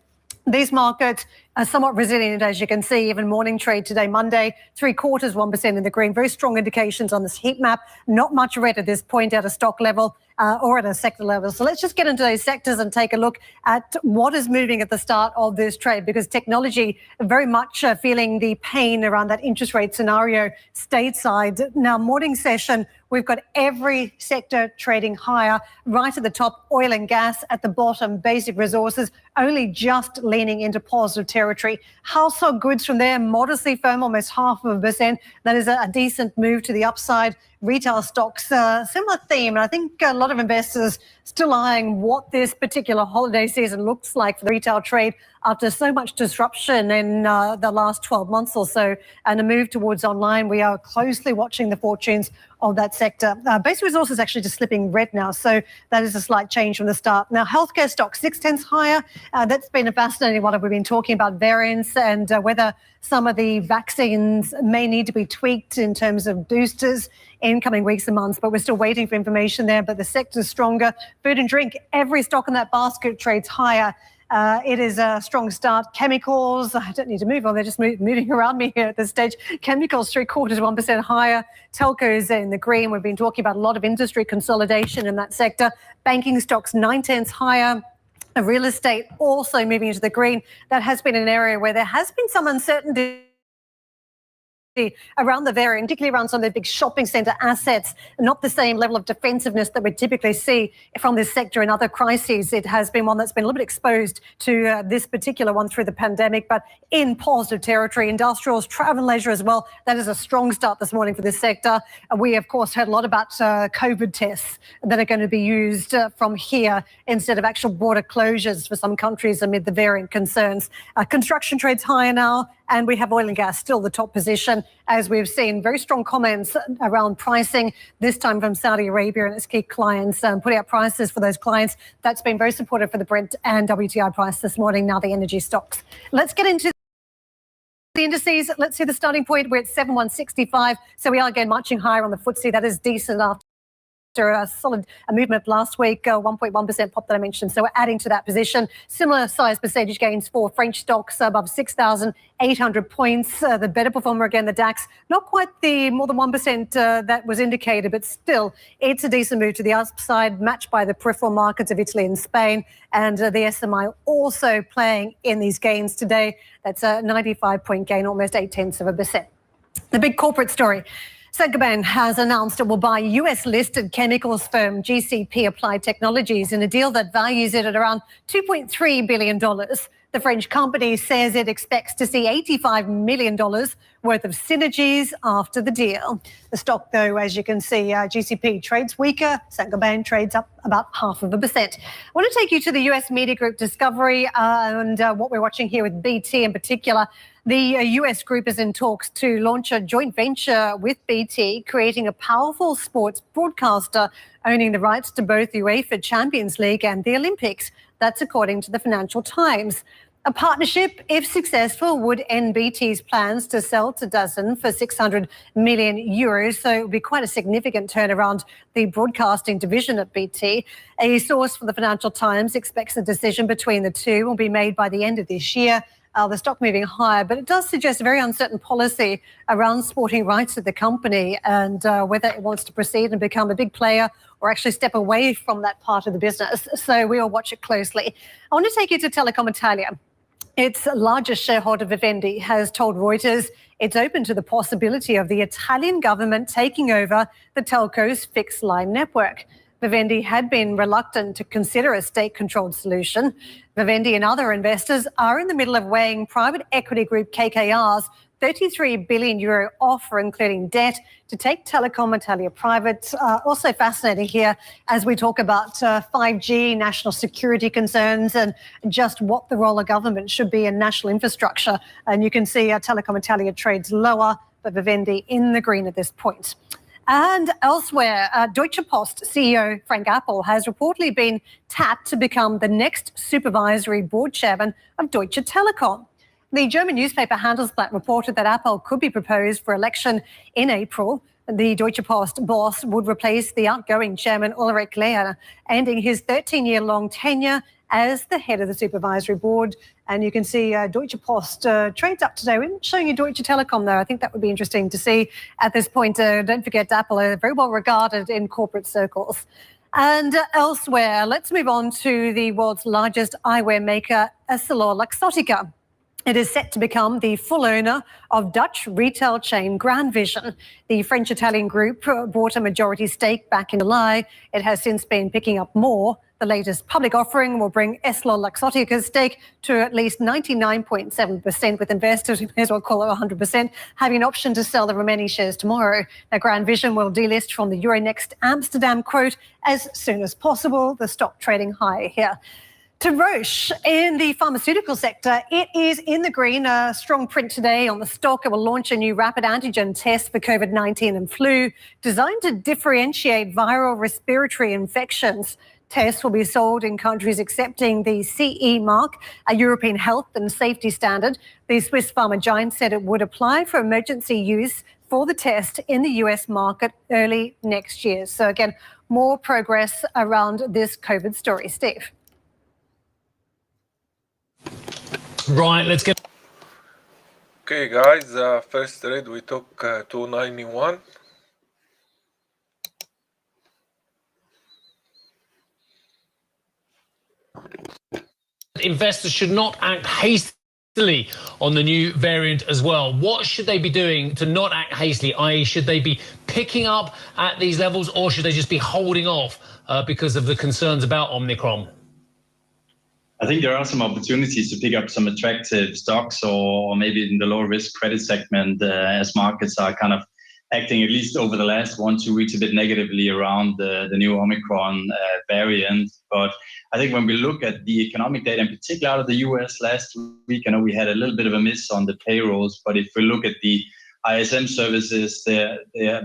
these markets are somewhat resilient, as you can see. Even morning trade today, Monday, 0.75%, 1% in the green. Very strong indications on this heat map. Not much red at this point at a stock level or at a sector level. So let's just get into those sectors and take a look at what is moving at the start of this trade, because technology very much feeling the pain around that interest rate scenario stateside. Now, morning session, we've got every sector trading higher. Right at the top, oil and gas. At the bottom, basic resources, only just leaning into positive territory. Household goods from there, modestly firm, almost 0.5%. That is a decent move to the upside. Retail stocks, similar theme. And I think a lot of investors still eyeing what this particular holiday season looks like for the retail trade after so much disruption in the last 12 months or so and a move towards online. We are closely watching the fortunes of that sector. Basic resources actually just slipping red now, so that is a slight change from the start. Now, healthcare stocks, 0.6 higher. That's been a fascinating one. We've been talking about variants and whether some of the vaccines may need to be tweaked in terms of boosters in coming weeks and months, but we're still waiting for information there. But the sector's stronger. Food and drink, every stock in that basket trades higher. It is a strong start. Chemicals, I don't need to move on. They're just moving around me here at this stage. Chemicals, 0.75%, 1% higher. Telcos in the green. We've been talking about a lot of industry consolidation in that sector. Banking stocks, 0.9 higher. Real estate also moving into the green. That has been an area where there has been some uncertainty around the variant, particularly around some of the big shopping centre assets, not the same level of defensiveness that we typically see from this sector in other crises. It has been one that's been a little bit exposed to this particular one through the pandemic, but in positive territory. Industrials, travel and leisure as well. That is a strong start this morning for this sector. We, of course, heard a lot about COVID tests that are going to be used from here instead of actual border closures for some countries amid the variant concerns. Construction trades higher now. And we have oil and gas still the top position, as we've seen very strong comments around pricing, this time from Saudi Arabia and its key clients, putting out prices for those clients. That's been very supportive for the Brent and WTI price this morning, now the energy stocks. Let's get into the indices. Let's see the starting point. We're at 7165, so we are again marching higher on the FTSE. That is decent after a solid movement last week, 1.1% pop that I mentioned. So we're adding to that position. Similar size percentage gains for French stocks above 6,800 points. The better performer again, the DAX, not quite the more than 1% that was indicated, but still it's a decent move to the upside, matched by the peripheral markets of Italy and Spain. And the SMI also playing in these gains today. That's a 95-point gain, almost 0.8%. The big corporate story. Saint-Gobain has announced it will buy US-listed chemicals firm GCP Applied Technologies in a deal that values it at around $2.3 billion. The French company says it expects to see $85 million worth of synergies after the deal. The stock, though, as you can see, GCP trades weaker. Saint-Gobain trades up about 0.5%. I want to take you to the US media group Discovery and what we're watching here with BT in particular. The US group is in talks to launch a joint venture with BT, creating a powerful sports broadcaster owning the rights to both the UEFA Champions League and the Olympics. That's according to the Financial Times. A partnership, if successful, would end BT's plans to sell to DAZN for 600 million euros. So it would be quite a significant turnaround, the broadcasting division at BT. A source for the Financial Times expects a decision between the two will be made by the end of this year. The stock moving higher, but it does suggest a very uncertain policy around sporting rights at the company and whether it wants to proceed and become a big player or actually step away from that part of the business. So we will watch it closely. I want to take you to Telecom Italia. Its largest shareholder, Vivendi, has told Reuters it's open to the possibility of the Italian government taking over the telco's fixed line network. Vivendi had been reluctant to consider a state-controlled solution. Vivendi and other investors are in the middle of weighing private equity group KKR's €33 billion offer, including debt, to take Telecom Italia private. Also fascinating here as we talk about 5G, national security concerns, and just what the role of government should be in national infrastructure. And you can see Telecom Italia trades lower, but Vivendi in the green at this point. And elsewhere, Deutsche Post CEO Frank Appel has reportedly been tapped to become the next supervisory board chairman of Deutsche Telekom. The German newspaper Handelsblatt reported that Appel could be proposed for election in April. The Deutsche Post boss would replace the outgoing chairman Ulrich Lehner, ending his 13-year-long tenure as the head of the supervisory board. And you can see Deutsche Post trades up today. We're not showing you Deutsche Telekom, though. I think that would be interesting to see at this point. Don't forget, Apple are very well regarded in corporate circles. And elsewhere, let's move on to the world's largest eyewear maker, EssilorLuxottica. It is set to become the full owner of Dutch retail chain Grand Vision. The French-Italian group bought a majority stake back in July. It has since been picking up more. The latest public offering will bring EssilorLuxottica's stake to at least 99.7%, with investors, we may as well call it 100%, having an option to sell the remaining shares tomorrow. Now, Grand Vision will delist from the Euronext Amsterdam quote as soon as possible. The stock trading high here. To Roche, in the pharmaceutical sector, it is in the green. A strong print today on the stock. It will launch a new rapid antigen test for COVID-19 and flu, designed to differentiate viral respiratory infections. Tests will be sold in countries accepting the CE mark, a European health and safety standard. The Swiss pharma giant said it would apply for emergency use for the test in the US market early next year. So again, more progress around this COVID story. Steve. Right, let's get... Okay, guys, first trade we took 291. Investors should not act hastily on the new variant as well. What should they be doing to not act hastily? I.e., should they be picking up at these levels, or should they just be holding off because of the concerns about Omicron? I think there are some opportunities to pick up some attractive stocks, or maybe in the lower risk credit segment, as markets are kind of acting, at least over the last 1-2 weeks, a bit negatively around the new Omicron variant. But I think when we look at the economic data, in particular out of the US last week, I know we had a little bit of a miss on the payrolls, but if we look at the ISM services, they're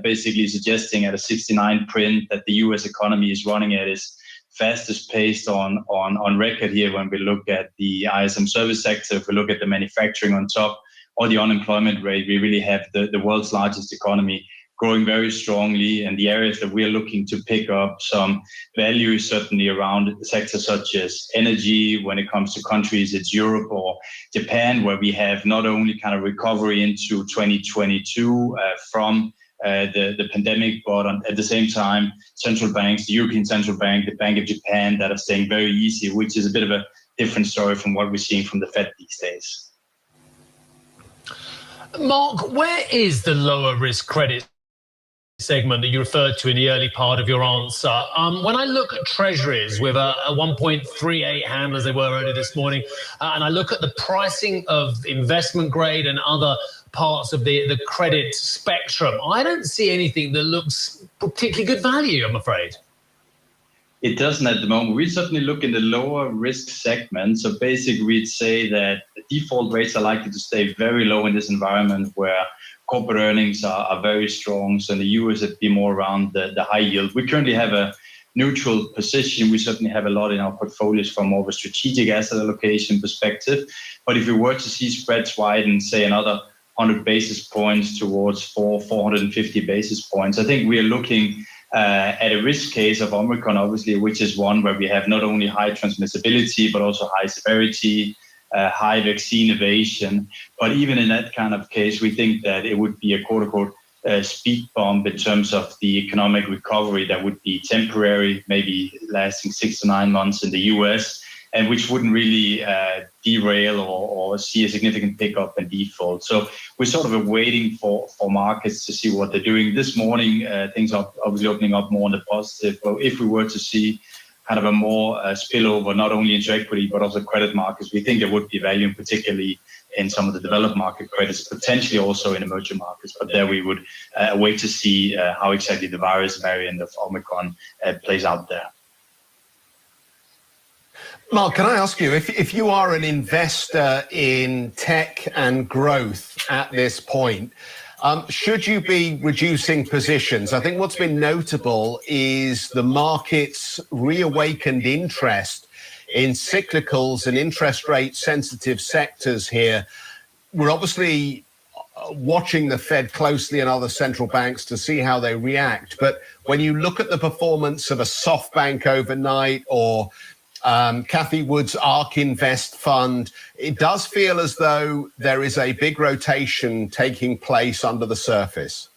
basically suggesting at a 69 print that the US economy is running at its fastest pace on record here. When we look at the ISM service sector, if we look at the manufacturing on top, or the unemployment rate, we really have the world's largest economy growing very strongly. And the areas that we're looking to pick up some value certainly around sectors such as energy. When it comes to countries, it's Europe or Japan, where we have not only kind of recovery into 2022 from the pandemic, but at the same time, central banks, the European Central Bank, the Bank of Japan, that are staying very easy, which is a bit of a different story from what we're seeing from the Fed these days. Mark, where is the lower risk credit segment that you referred to in the early part of your answer? When I look at treasuries with a 1.38 handle, as they were earlier this morning, and I look at the pricing of investment grade and other parts of the credit spectrum, I don't see anything that looks particularly good value, I'm afraid. It doesn't at the moment. We certainly look in the lower risk segment. So basically, we'd say that the default rates are likely to stay very low in this environment where corporate earnings are very strong. So in the US, it'd be more around the high yield. We currently have a neutral position. We certainly have a lot in our portfolios from more of a strategic asset allocation perspective. But if we were to see spreads widen, say another 100 basis points towards 450 basis points, I think we are looking at a risk case of Omicron, obviously, which is one where we have not only high transmissibility, but also high severity, high vaccine evasion. But even in that kind of case, we think that it would be a quote-unquote speed bump in terms of the economic recovery that would be temporary, maybe lasting 6 to 9 months in the US, and which wouldn't really derail or see a significant pickup in default. So we're sort of waiting for markets to see what they're doing. This morning, things are obviously opening up more on the positive. But if we were to see kind of a more spillover, not only into equity, but also credit markets, we think there would be value, particularly in some of the developed market credits, potentially also in emerging markets. But there we would wait to see how exactly the virus variant of Omicron plays out there. Mark, can I ask you, if you are an investor in tech and growth at this point, should you be reducing positions? I think what's been notable is the market's reawakened interest in cyclicals and interest rate sensitive sectors here. We're obviously watching the Fed closely and other central banks to see how they react. But when you look at the performance of a SoftBank overnight or Cathie Wood's ARK Invest fund, it does feel as though there is a big rotation taking place under the surface.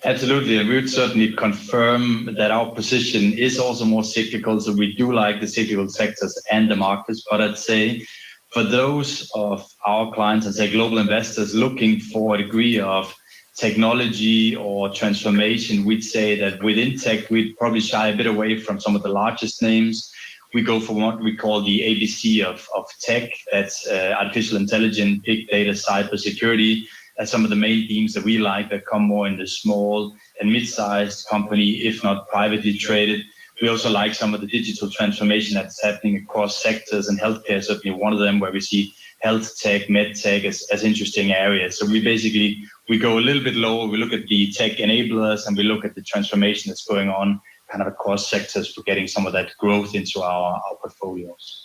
Absolutely, and we would certainly confirm that our position is also more cyclical, so we do like the cyclical sectors and the markets. But I'd say for those of our clients and say global investors looking for a degree of technology or transformation, we'd say that within tech, we'd probably shy a bit away from some of the largest names. We go for what we call the ABC of tech. That's artificial intelligence, big data, cybersecurity. That's some of the main themes that we like that come more in the small and mid-sized company, if not privately traded. We also like some of the digital transformation that's happening across sectors, and healthcare is certainly one of them, where we see health tech, med tech as interesting areas. So we go a little bit lower. We look at the tech enablers and we look at the transformation that's going on kind of across sectors for getting some of that growth into our portfolios.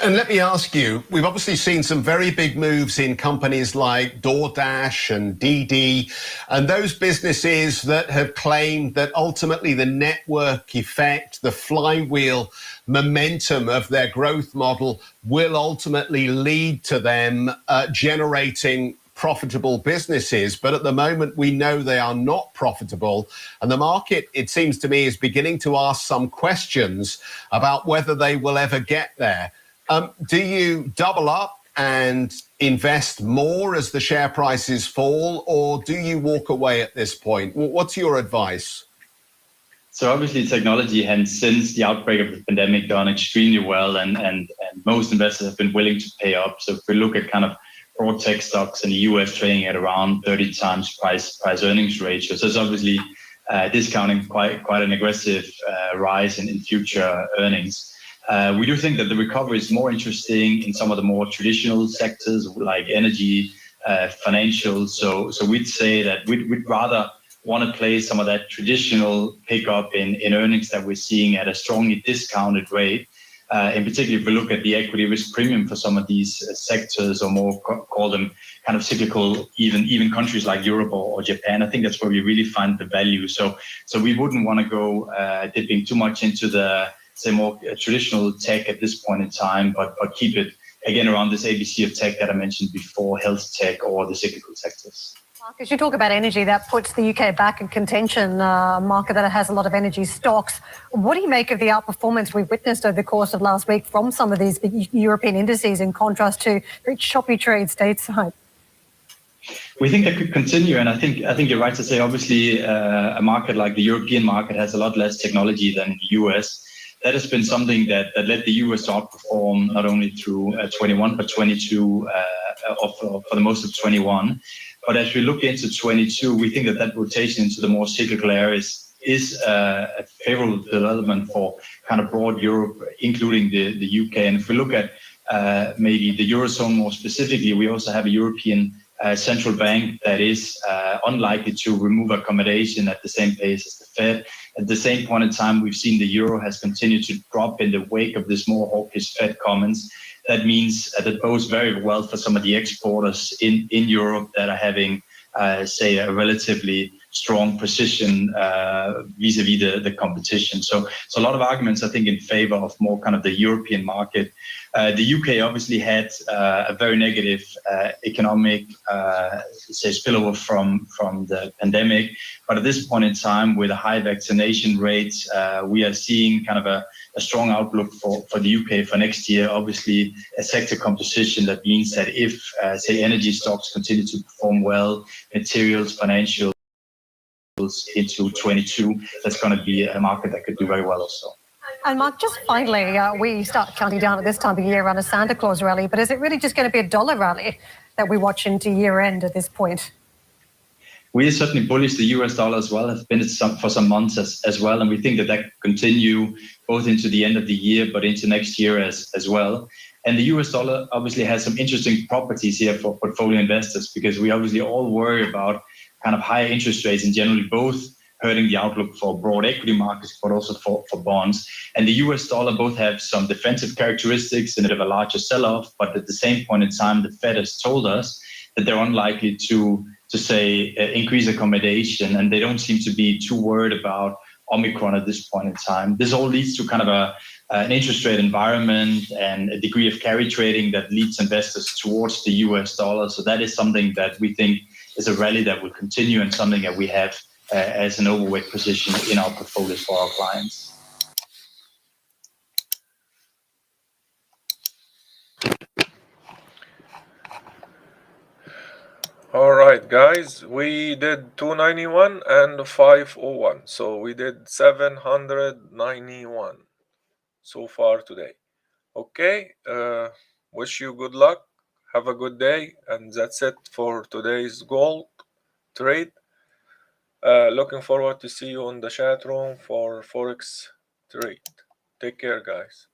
And let me ask you, we've obviously seen some very big moves in companies like DoorDash and DiDi, and those businesses that have claimed that ultimately the network effect, the flywheel momentum of their growth model will ultimately lead to them generating profitable businesses. But at the moment, we know they are not profitable. And the market, it seems to me, is beginning to ask some questions about whether they will ever get there. Do you double up and invest more as the share prices fall, or do you walk away at this point? What's your advice? So obviously technology has, since the outbreak of the pandemic, done extremely well, and most investors have been willing to pay up. So if we look at kind of broad tech stocks in the US trading at around 30 times price earnings ratio, so it's obviously discounting quite an aggressive rise in future earnings. We do think that the recovery is more interesting in some of the more traditional sectors like energy, financial. So we'd say that we'd rather want to play some of that traditional pickup in earnings that we're seeing at a strongly discounted rate. In particular, if we look at the equity risk premium for some of these sectors, or more call them kind of cyclical, even countries like Europe or Japan, I think that's where we really find the value. So we wouldn't want to go dipping too much into the say more traditional tech at this point in time, but keep it again around this ABC of tech that I mentioned before, health tech or the cyclical sectors. Mark, as you talk about energy, that puts the UK back in contention, market that has a lot of energy stocks. What do you make of the outperformance we've witnessed over the course of last week from some of these European indices in contrast to very choppy trade stateside? We think that could continue, and I think you're right to say obviously a market like the European market has a lot less technology than the US. That has been something that led the US to outperform not only through 21 but 22 for the most of 21. But as we look into 22, we think that rotation into the more cyclical areas is a favorable development for kind of broad Europe, including the UK. And if we look at maybe the Eurozone more specifically, we also have a European central bank that is unlikely to remove accommodation at the same pace as the Fed. At the same point in time, we've seen the euro has continued to drop in the wake of this more hawkish Fed comments. That means that bodes very well for some of the exporters in Europe that are having, say, a relatively strong position vis-a-vis the competition. So a lot of arguments, I think, in favor of more kind of the European market. The UK obviously had a very negative economic spillover from the pandemic. But at this point in time, with a high vaccination rate, we are seeing kind of a strong outlook for the UK for next year. Obviously, a sector composition that means that if, say, energy stocks continue to perform well, materials, financials into 22, that's going to be a market that could do very well also. And Mark, just finally, we start counting down at this time of year around a Santa Claus rally, but is it really just going to be a dollar rally that we watch into year end at this point? We are certainly bullish the US dollar as well, have been for some months as well, and we think that could continue both into the end of the year, but into next year as well. And the US dollar obviously has some interesting properties here for portfolio investors, because we obviously all worry about kind of higher interest rates and generally both hurting the outlook for broad equity markets, but also for bonds. And the US dollar both have some defensive characteristics and a bit of a larger sell-off, but at the same point in time, the Fed has told us that they're unlikely to say increase accommodation, and they don't seem to be too worried about Omicron at this point in time. This all leads to kind of an interest rate environment and a degree of carry trading that leads investors towards the US dollar. So that is something that we think is a rally that will continue and something that we have as an overweight position in our portfolios for our clients. All right, guys, we did 291 and 501, so we did 791 so far today. Okay, wish you good luck, have a good day, and that's it for today's gold trade. Looking forward to see you in the chat room for Forex trade. Take care, guys.